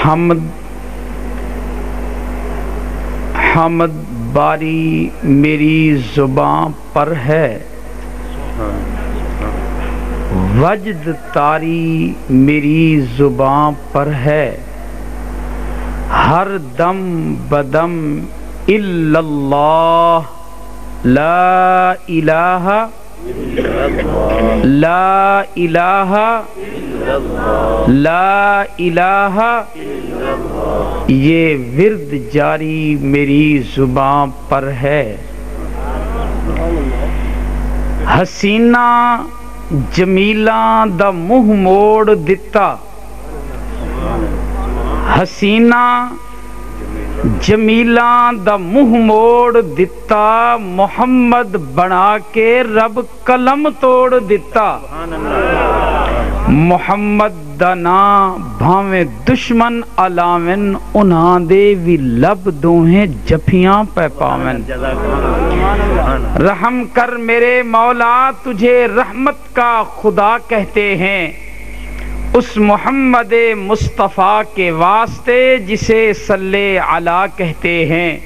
حمد باری میری زباں پر ہے، وجد طاری میری زباں پر ہے، ہر دم بدم الا اللہ، لا الہ لا الہ لا الہ، یہ ورد جاری میری زباں پر ہے۔ حسینہ جمیلاں دا منہ موڑ دتا، حسینہ جمیلاں دا منہ موڑ دتا، محمد بنا کے رب قلم توڑ دتا۔ محمد دا نام بھاویں دشمن علاوین، انہاں دے وی لب دوہیں جفیاں پہ پاویں۔ رحم کر میرے مولا، تجھے رحمت کا خدا کہتے ہیں، اس محمد مصطفیٰ کے واسطے جسے صلی علی کہتے ہیں۔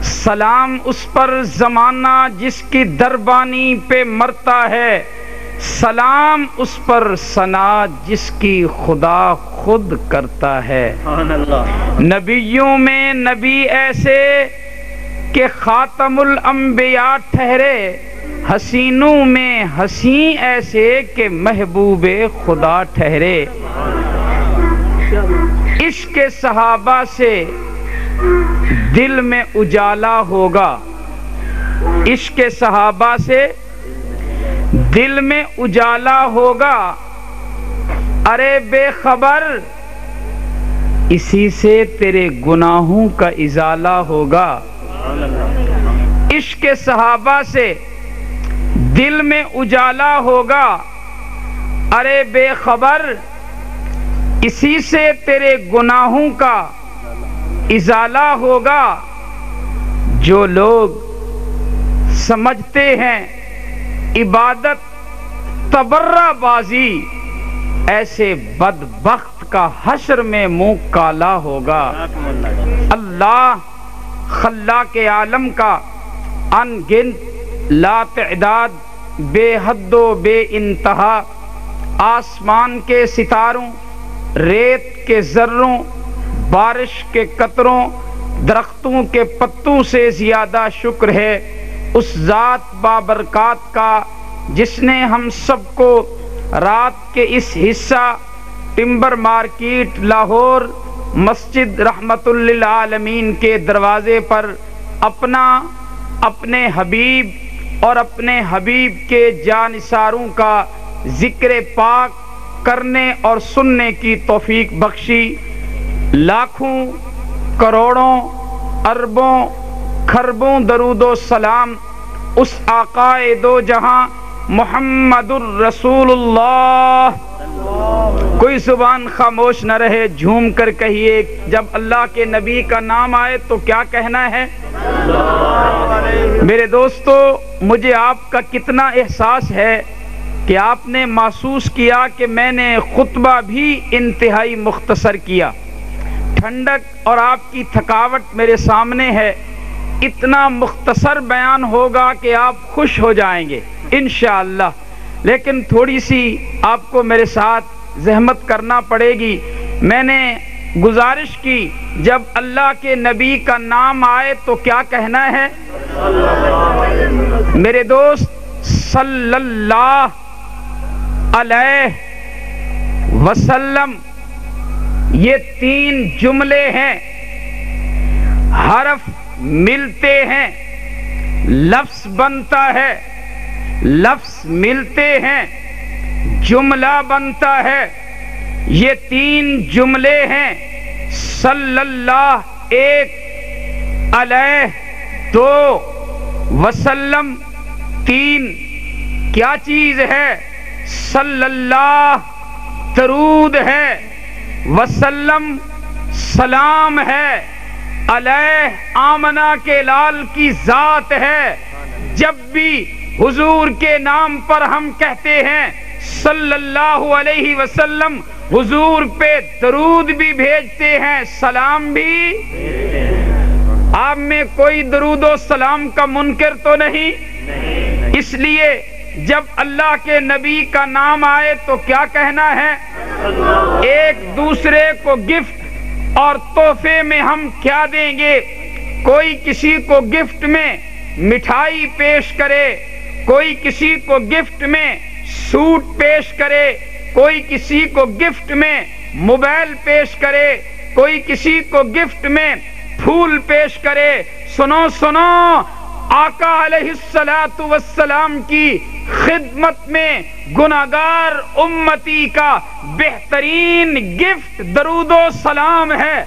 سلام اس پر زمانہ جس کی دربانی پہ مرتا ہے، سلام اس پر ثنا جس کی خدا خود کرتا ہے۔ نبیوں میں نبی ایسے کہ خاتم الانبیاء ٹھہرے، حسینوں میں حسین ایسے کہ محبوب خدا ٹھہرے۔ عشق صحابہ سے دل میں اجالا ہوگا، عشق صحابہ سے دل میں اجالا ہوگا، ارے بے خبر اسی سے تیرے گناہوں کا ازالہ ہوگا۔ عشق صحابہ سے دل میں اجالا ہوگا، ارے بے خبر اسی سے تیرے گناہوں کا ازالہ ہوگا۔ جو لوگ سمجھتے ہیں عبادت تبرہ بازی، ایسے بدبخت کا حشر میں منہ کالا ہوگا۔ اللہ خلاق عالم کا ان گنت لا تعداد، بے حد و بے انتہا، آسمان کے ستاروں، ریت کے ذروں، بارش کے قطروں، درختوں کے پتوں سے زیادہ شکر ہے اس ذات بابرکات کا، جس نے ہم سب کو رات کے اس حصہ ٹمبر مارکیٹ لاہور مسجد رحمت للعالمین کے دروازے پر اپنے حبیب اور اپنے حبیب کے جانثاروں کا ذکر پاک کرنے اور سننے کی توفیق بخشی۔ لاکھوں کروڑوں اربوں کھربوں درود و سلام اس آقائے دو جہاں محمد الرسول اللہ۔ کوئی زبان خاموش نہ رہے، جھوم کر کہیے، جب اللہ کے نبی کا نام آئے تو کیا کہنا ہے؟ میرے دوستو، مجھے آپ کا کتنا احساس ہے کہ آپ نے محسوس کیا کہ میں نے خطبہ بھی انتہائی مختصر کیا۔ ٹھنڈک اور آپ کی تھکاوٹ میرے سامنے ہے، اتنا مختصر بیان ہوگا کہ آپ خوش ہو جائیں گے انشاءاللہ، لیکن تھوڑی سی آپ کو میرے ساتھ زحمت کرنا پڑے گی۔ میں نے گزارش کی جب اللہ کے نبی کا نام آئے تو کیا کہنا ہے؟ میرے دوست، صلی اللہ علیہ وسلم، یہ تین جملے ہیں، حرف ملتے ہیں لفظ بنتا ہے، لفظ ملتے ہیں جملہ بنتا ہے۔ یہ تین جملے ہیں، صلی اللہ ایک، علیہ دو، وسلم تین۔ کیا چیز ہے؟ صلی اللہ درود ہے، وسلم سلام ہے، علیہ آمنہ کے لال کی ذات ہے۔ جب بھی حضور کے نام پر ہم کہتے ہیں صلی اللہ علیہ وسلم، حضور پہ درود بھی بھیجتے سلام بھی، آپ میں کوئی درود و سلام کا منکر تو نہیں؟ اس لیے جب اللہ کے نبی کا نام آئے تو کیا کہنا ہے؟ ایک دوسرے کو گفٹ اور تحفے میں ہم کیا دیں گے؟ کوئی کسی کو گفٹ میں مٹھائی پیش کرے، کوئی کسی کو گفٹ میں سوٹ پیش کرے، کوئی کسی کو گفٹ میں موبائل پیش کرے، کوئی کسی کو گفٹ میں پھول پیش کرے۔ سنو سنو، آقا علیہ الصلوۃ والسلام کی خدمت میں گناہگار امتی کا بہترین گفٹ درود و سلام ہے۔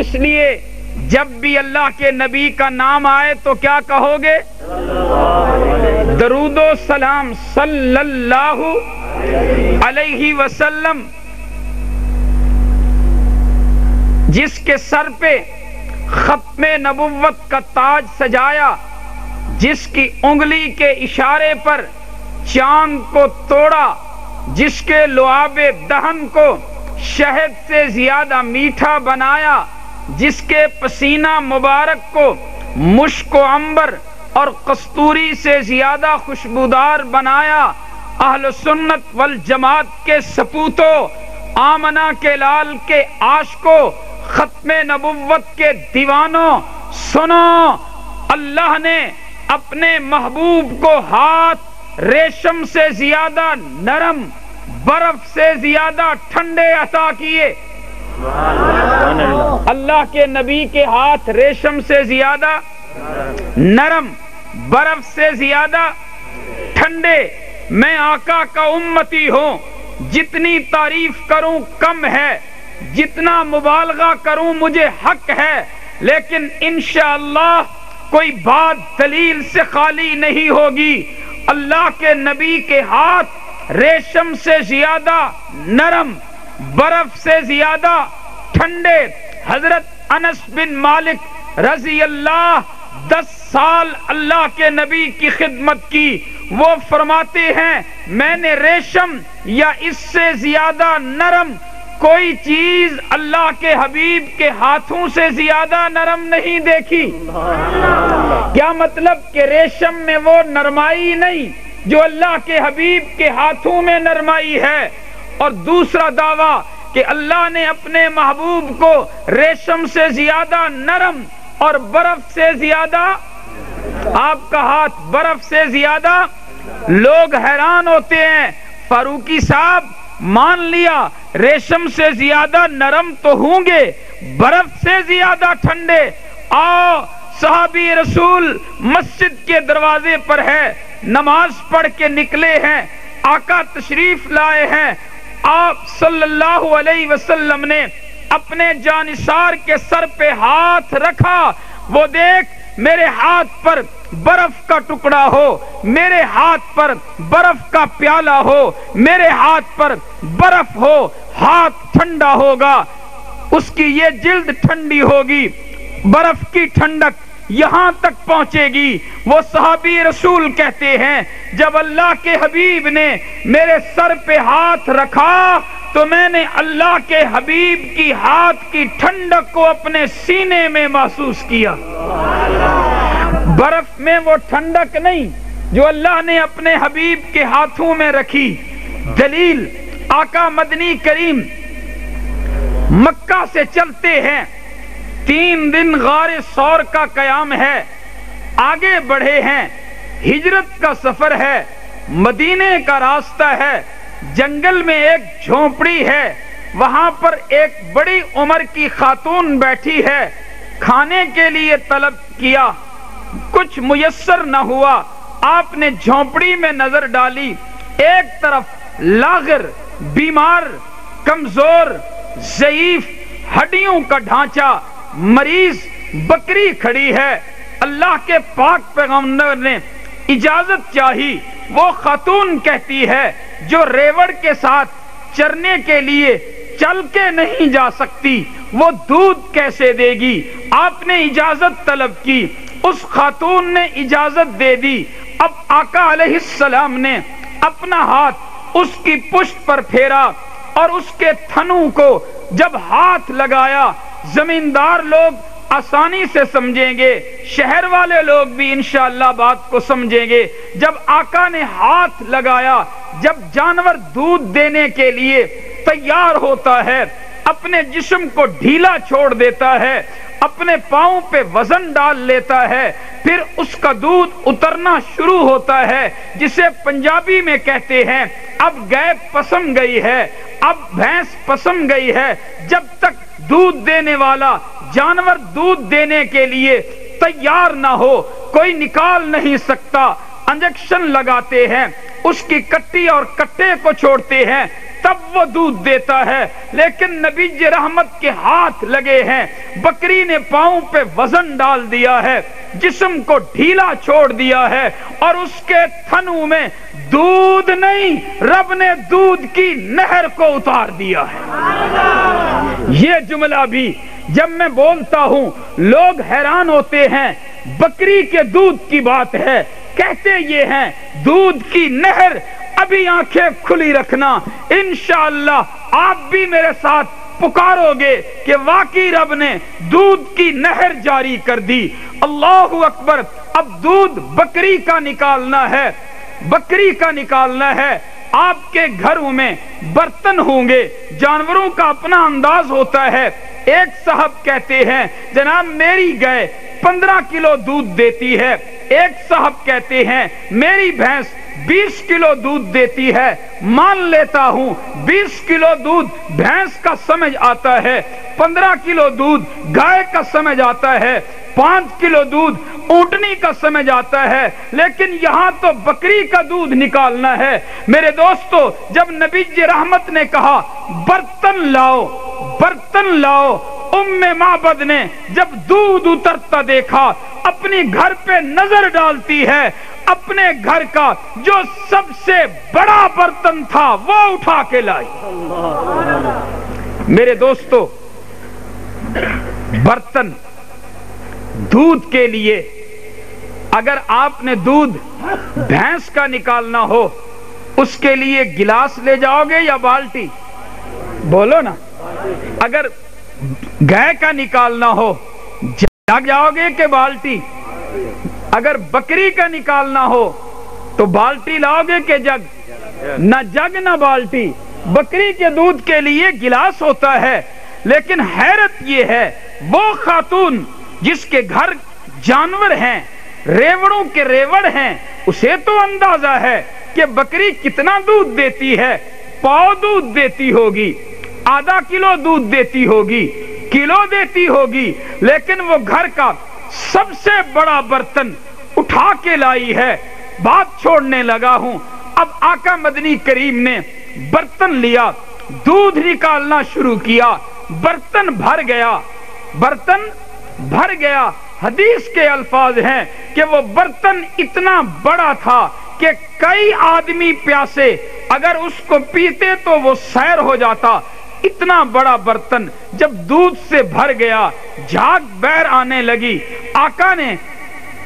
اس لیے جب بھی اللہ کے نبی کا نام آئے تو کیا کہو گے؟ درود و سلام صلی اللہ علیہ وسلم۔ جس کے سر پہ ختم نبوت کا تاج سجایا، جس کی انگلی کے اشارے پر چاند کو توڑا، جس کے لعاب دہن کو شہد سے زیادہ میٹھا بنایا، جس کے پسینہ مبارک کو مشک و عنبر اور کستوری سے زیادہ خوشبودار بنایا، اہل سنت والجماعت کے سپوتوں، آمنہ کے لال کے عاشقوں، ختم نبوت کے دیوانوں، سنو، اللہ نے اپنے محبوب کو ہاتھ ریشم سے زیادہ نرم، برف سے زیادہ ٹھنڈے عطا کیے۔ اللہ کے نبی کے ہاتھ ریشم سے زیادہ نرم، برف سے زیادہ ٹھنڈے۔ میں آقا کا امتی ہوں، جتنی تعریف کروں کم ہے، جتنا مبالغہ کروں مجھے حق ہے، لیکن انشاءاللہ کوئی بات دلیل سے خالی نہیں ہوگی۔ اللہ کے نبی کے ہاتھ ریشم سے زیادہ نرم، برف سے زیادہ ٹھنڈے۔ حضرت انس بن مالک رضی اللہ 10 سال اللہ کے نبی کی خدمت کی، وہ فرماتے ہیں میں نے ریشم یا اس سے زیادہ نرم کوئی چیز اللہ کے حبیب کے ہاتھوں سے زیادہ نرم نہیں دیکھی۔ کیا مطلب کہ ریشم میں وہ نرمائی نہیں جو اللہ کے حبیب کے ہاتھوں میں نرمائی ہے۔ اور دوسرا دعویٰ کہ اللہ نے اپنے محبوب کو ریشم سے زیادہ نرم اور برف سے زیادہ، آپ کا ہاتھ برف سے زیادہ۔ لوگ حیران ہوتے ہیں، فاروقی صاحب مان لیا ریشم سے زیادہ نرم تو ہوں گے، برف سے زیادہ ٹھنڈے۔ آؤ، صحابی رسول مسجد کے دروازے پر ہے، نماز پڑھ کے نکلے ہیں، آقا تشریف لائے ہیں، آپ صلی اللہ علیہ وسلم نے اپنے جانثار کے سر پہ ہاتھ رکھا۔ وہ دیکھ میرے ہاتھ پر برف کا ٹکڑا ہو، میرے ہاتھ پر برف کا پیالہ ہو، میرے ہاتھ پر برف ہو، ہاتھ ٹھنڈا ہوگا، اس کی یہ جلد ٹھنڈی ہوگی، برف کی ٹھنڈک یہاں تک پہنچے گی۔ وہ صحابی رسول کہتے ہیں جب اللہ کے حبیب نے میرے سر پہ ہاتھ رکھا تو میں نے اللہ کے حبیب کی ہاتھ کی ٹھنڈک کو اپنے سینے میں محسوس کیا۔ برف میں وہ ٹھنڈک نہیں جو اللہ نے اپنے حبیب کے ہاتھوں میں رکھی۔ دلیل، آقا مدنی کریم مکہ سے چلتے ہیں، 3 دن غار ثور کا قیام ہے، آگے بڑھے ہیں، ہجرت کا سفر ہے، مدینے کا راستہ ہے، جنگل میں ایک جھونپڑی ہے، وہاں پر ایک بڑی عمر کی خاتون بیٹھی ہے، کھانے کے لیے طلب کیا، کچھ میسر نہ ہوا، آپ نے جھونپڑی میں نظر ڈالی، ایک طرف لاغر، بیمار، کمزور، ضعیف، ہڈیوں کا ڈھانچہ، مریض بکری کھڑی ہے۔ اللہ کے پاک پیغمبر نے اجازت چاہی، وہ خاتون کہتی ہے جو ریوڑ کے ساتھ چرنے کے لیے چل کے نہیں جا سکتی، وہ دودھ کیسے دے گی؟ آپ نے اجازت طلب کی، اس خاتون نے اجازت دے دی۔ اب آقا علیہ السلام نے اپنا ہاتھ اس کی پشت پر پھیرا، اور اس کے تھنوں کو جب ہاتھ لگایا، زمیندار لوگ آسانی سے سمجھیں گے، شہر والے لوگ بھی انشاءاللہ بات کو سمجھیں گے۔ جب آقا نے ہاتھ لگایا، جب جانور دودھ دینے کے لیے تیار ہوتا ہے، اپنے جسم کو ڈھیلا چھوڑ دیتا ہے، اپنے پاؤں پہ وزن ڈال لیتا ہے، پھر اس کا دودھ اترنا شروع ہوتا ہے، جسے پنجابی میں کہتے ہیں اب گائے پسم گئی ہے، اب بھینس پسم گئی ہے۔ جب تک دودھ دینے والا جانور دودھ دینے کے لیے تیار نہ ہو، کوئی نکال نہیں سکتا۔ انجیکشن لگاتے ہیں، اس کی کٹی اور کٹے کو چھوڑتے ہیں، تب وہ دودھ دیتا ہے۔ لیکن نبی رحمت کے ہاتھ لگے ہیں، بکری نے پاؤں پہ وزن ڈال دیا ہے، جسم کو ڈھیلا چھوڑ دیا ہے، اور اس کے تھنوں میں دودھ نہیں، رب نے دودھ کی نہر کو اتار دیا ہے۔ یہ جملہ بھی جب میں بولتا ہوں لوگ حیران ہوتے ہیں، بکری کے دودھ کی بات ہے، کہتے یہ ہیں دودھ کی نہر۔ ابھی آنکھیں کھلی رکھنا، انشاءاللہ آپ بھی میرے ساتھ پکارو گے کہ واقعی رب نے دودھ کی نہر جاری کر دی۔ اللہ اکبر۔ اب دودھ بکری کا نکالنا ہے، بکری کا نکالنا ہے۔ آپ کے گھروں میں برتن ہوں گے، جانوروں کا اپنا انداز ہوتا ہے۔ ایک صاحب کہتے ہیں جناب میری گائے 15 کلو دودھ دیتی ہے، ایک صاحب کہتے ہیں میری بھینس 20 کلو دودھ دیتی ہے۔ مان لیتا ہوں 20 کلو دودھ بھینس کا سمجھ آتا ہے، 15 کلو دودھ گائے کا سمجھ آتا ہے، 5 کلو دودھ اونٹنی کا سمجھ آتا ہے، لیکن یہاں تو بکری کا دودھ نکالنا ہے۔ میرے دوستو، جب نبی رحمت نے کہا برتن لاؤ، برتن لاؤ، ام معبد نے جب دودھ اترتا دیکھا، اپنی گھر پہ نظر ڈالتی ہے، اپنے گھر کا جو سب سے بڑا برتن تھا وہ اٹھا کے لائی۔ میرے دوستو، برتن دودھ کے لیے، اگر آپ نے دودھ بھینس کا نکالنا ہو، اس کے لیے گلاس لے جاؤ گے یا بالٹی؟ بولو نا۔ اگر گائے کا نکالنا ہو، جگ جاؤ گے کہ بالٹی؟ اگر بکری کا نکالنا ہو تو بالٹی لاؤ گے کہ جگ؟ نہ جگ نہ بالٹی۔ بکری کے دودھ کے لیے گلاس ہوتا ہے، لیکن حیرت یہ ہے وہ خاتون جس کے گھر جانور ہیں، ریوڑوں کے ریوڑ ہیں، اسے تو اندازہ ہے کہ بکری کتنا دودھ دیتی ہے۔ پاؤ دودھ دیتی ہوگی، آدھا کلو دودھ دیتی ہوگی، کلو دیتی ہوگی، لیکن وہ گھر کا سب سے بڑا برتن اٹھا کے لائی ہے۔ بات چھوڑنے لگا ہوں، اب آقا مدنی کریم نے برتن لیا، دودھ نکالنا شروع کیا، برتن بھر گیا، برتن بھر گیا۔ حدیث کے الفاظ ہیں کہ وہ برتن اتنا بڑا تھا کہ کئی آدمی پیاسے اگر اس کو پیتے تو وہ سیر ہو جاتا۔ اتنا بڑا برتن جب دودھ سے بھر گیا، جھاگ بیر آنے لگی۔ آقا نے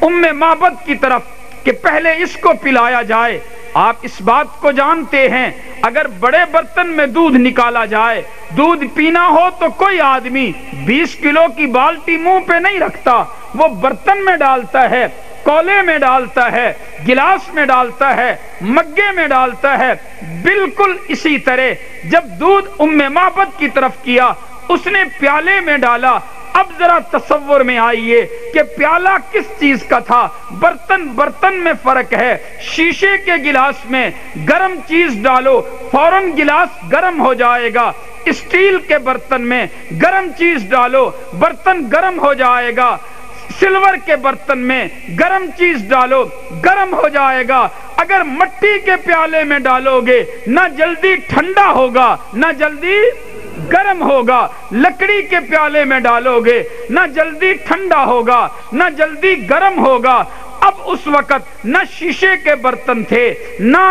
ام معبد کی طرف کہ پہلے اس کو پلایا جائے۔ آپ اس بات کو جانتے ہیں اگر بڑے برتن میں دودھ نکالا جائے، دودھ پینا ہو تو کوئی آدمی 20 کلو کی بالٹی منہ پہ نہیں رکھتا، وہ برتن میں ڈالتا ہے، کولے میں ڈالتا ہے، گلاس میں ڈالتا ہے، مگے میں ڈالتا ہے۔ بالکل اسی طرح جب دودھ ام معبد کی طرف کیا، اس نے پیالے میں ڈالا۔ اب ذرا تصور میں آئیے کہ پیالہ کس چیز کا تھا۔ برتن برتن میں فرق ہے۔ شیشے کے گلاس میں گرم چیز ڈالو، فوراً گلاس گرم ہو جائے گا۔ اسٹیل کے برتن میں گرم چیز ڈالو، برتن گرم ہو جائے گا۔ سلور کے برتن میں گرم چیز ڈالو، گرم ہو جائے گا۔ اگر مٹی کے پیالے میں ڈالو گے، نہ جلدی ٹھنڈا ہوگا نہ جلدی گرم ہوگا۔ لکڑی کے پیالے میں ڈالو گے، نہ جلدی ٹھنڈا ہوگا نہ جلدی گرم ہوگا۔ اب اس وقت نہ شیشے کے برتن تھے، نہ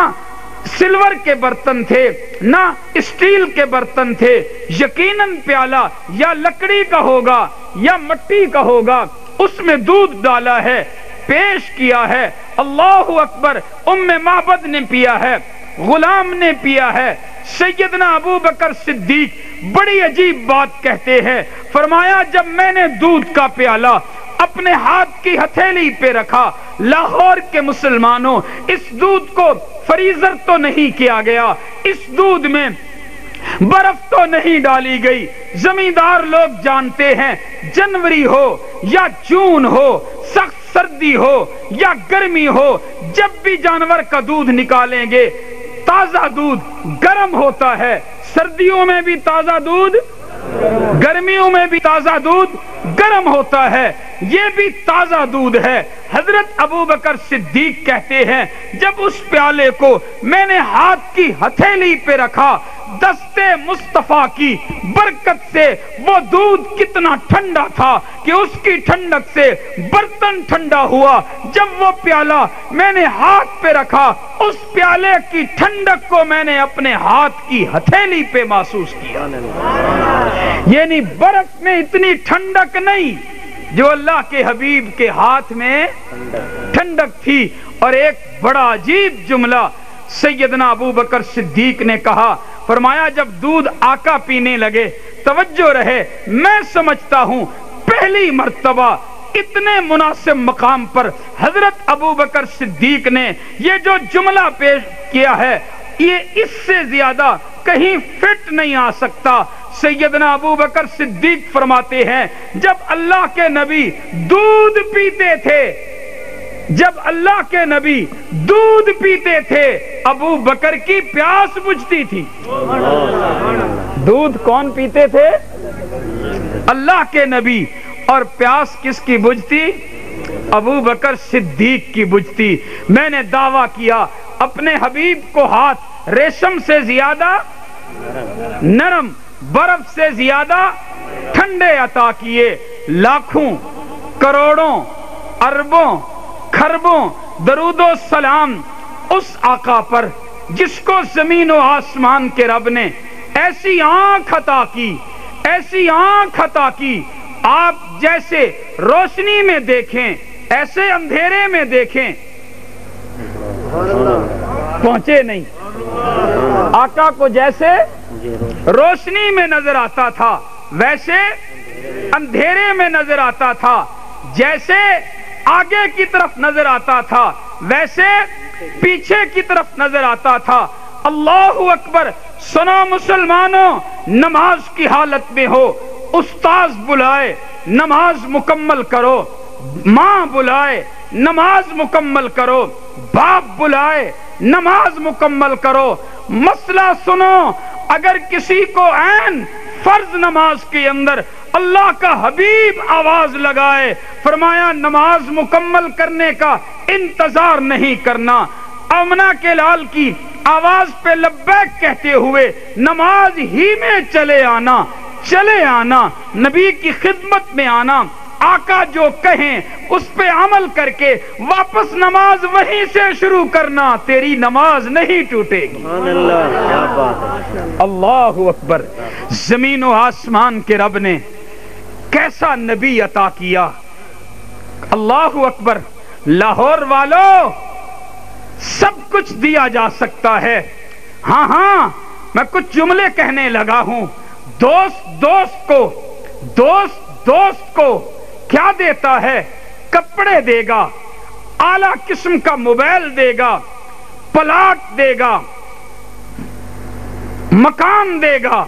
سلور کے برتن تھے، نہ اسٹیل کے برتن تھے۔ یقیناً پیالہ یا لکڑی کا ہوگا یا مٹی کا ہوگا، اس میں دودھ ڈالا ہے، پیش کیا ہے۔ اللہ اکبر۔ ام معبد نے پیا ہے، غلام نے پیا ہے، سیدنا ابو بکر صدیق بڑی عجیب بات کہتے ہیں، فرمایا جب میں نے دودھ کا پیالہ اپنے ہاتھ کی ہتھیلی پہ رکھا، لاہور کے مسلمانوں، اس دودھ کو فریزر تو نہیں کیا گیا، اس دودھ میں برف تو نہیں ڈالی گئی، زمیندار لوگ جانتے ہیں جنوری ہو یا جون ہو، سخت سردی ہو یا گرمی ہو، جب بھی جانور کا دودھ نکالیں گے تازہ دودھ گرم ہوتا ہے، سردیوں میں بھی تازہ دودھ، گرمیوں میں بھی تازہ دودھ گرم ہوتا ہے، یہ بھی تازہ دودھ ہے۔ حضرت ابو بکر صدیق کہتے ہیں جب اس پیالے کو میں نے ہاتھ کی ہتھیلی پہ رکھا، دست مصطفیٰ کی برکت سے وہ دودھ کتنا ٹھنڈا تھا کہ اس کی ٹھنڈک سے برتن ٹھنڈا ہوا۔ جب وہ پیالہ میں نے ہاتھ پہ رکھا، اس پیالے کی ٹھنڈک کو میں نے اپنے ہاتھ کی ہتھیلی پہ محسوس کیا۔ یعنی برف میں اتنی ٹھنڈک نہیں جو اللہ کے حبیب کے ہاتھ میں ٹھنڈک تھی۔ اور ایک بڑا عجیب جملہ سیدنا ابو بکر صدیق نے کہا، فرمایا جب دودھ آقا پینے لگے، توجہ رہے، میں سمجھتا ہوں پہلی مرتبہ اتنے مناسب مقام پر حضرت ابو بکر صدیق نے یہ جو جملہ پیش کیا ہے، یہ اس سے زیادہ کہیں فٹ نہیں آ سکتا۔ سیدنا ابو بکر صدیق فرماتے ہیں جب اللہ کے نبی دودھ پیتے تھے، جب اللہ کے نبی دودھ پیتے تھے، ابو بکر کی پیاس بجھتی تھی۔ دودھ کون پیتے تھے؟ اللہ کے نبی، اور پیاس کس کی بجھتی؟ ابو بکر صدیق کی بجھتی۔ میں نے دعویٰ کیا اپنے حبیب کو ہاتھ ریشم سے زیادہ نرم، برف سے زیادہ ٹھنڈے عطا کیے۔ لاکھوں، کروڑوں، اربوں، کھربوں درود و سلام اس آقا پر جس کو زمین و آسمان کے رب نے ایسی آنکھ عطا کی، ایسی آنکھ عطا کی، آپ جیسے روشنی میں دیکھیں ایسے اندھیرے میں دیکھیں، پہنچے نہیں۔ آقا کو جیسے روشنی میں نظر آتا تھا ویسے اندھیرے میں نظر آتا تھا، جیسے آگے کی طرف نظر آتا تھا ویسے پیچھے کی طرف نظر آتا تھا۔ اللہ اکبر! سنو مسلمانوں، نماز کی حالت میں ہو، استاذ بلائے نماز مکمل کرو، ماں بلائے نماز مکمل کرو، باپ بلائے نماز مکمل کرو۔ مسئلہ سنو، اگر کسی کو عین فرض نماز کے اندر اللہ کا حبیب آواز لگائے، فرمایا نماز مکمل کرنے کا انتظار نہیں کرنا، آمنہ کے لال کی آواز پہ لبیک کہتے ہوئے نماز ہی میں چلے آنا، نبی کی خدمت میں آنا، آقا جو کہیں اس پہ عمل کر کے واپس نماز وہیں سے شروع کرنا، تیری نماز نہیں ٹوٹے گی۔ اللہ اکبر! زمین و آسمان کے رب نے کیسا نبی عطا کیا، اللہ اکبر! لاہور والوں، سب کچھ دیا جا سکتا ہے، ہاں میں کچھ جملے کہنے لگا ہوں۔ دوست کو کیا دیتا ہے؟ کپڑے دے گا، اعلیٰ قسم کا موبائل دے گا، پلاٹ دے گا، مکان دے گا۔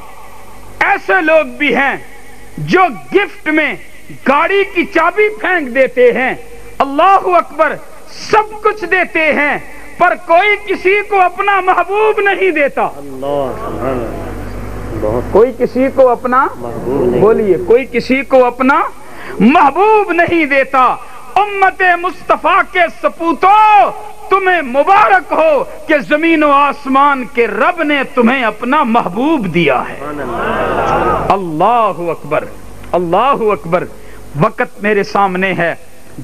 ایسے لوگ بھی ہیں جو گفٹ میں گاڑی کی چابی پھینک دیتے ہیں، اللہ اکبر! سب کچھ دیتے ہیں پر کوئی کسی کو اپنا محبوب نہیں دیتا۔ کوئی کسی کو اپنا بولیے، کوئی کسی کو اپنا محبوب نہیں دیتا۔ امت مصطفیٰ کے سپوتو، تمہیں مبارک ہو کہ زمین و آسمان کے رب نے تمہیں اپنا محبوب دیا ہے۔ اللہ اکبر! اللہ اکبر! وقت میرے سامنے ہے،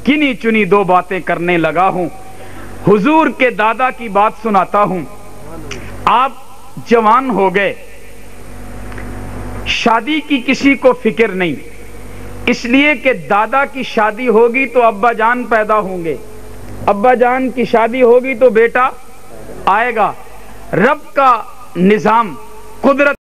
گنی چنی دو باتیں کرنے لگا ہوں۔ حضور کے دادا کی بات سناتا ہوں۔ آپ جوان ہو گئے، شادی کی کسی کو فکر نہیں، اس لیے کہ دادا کی شادی ہوگی تو ابا جان پیدا ہوں گے، ابا جان کی شادی ہوگی تو بیٹا آئے گا۔ رب کا نظام قدرت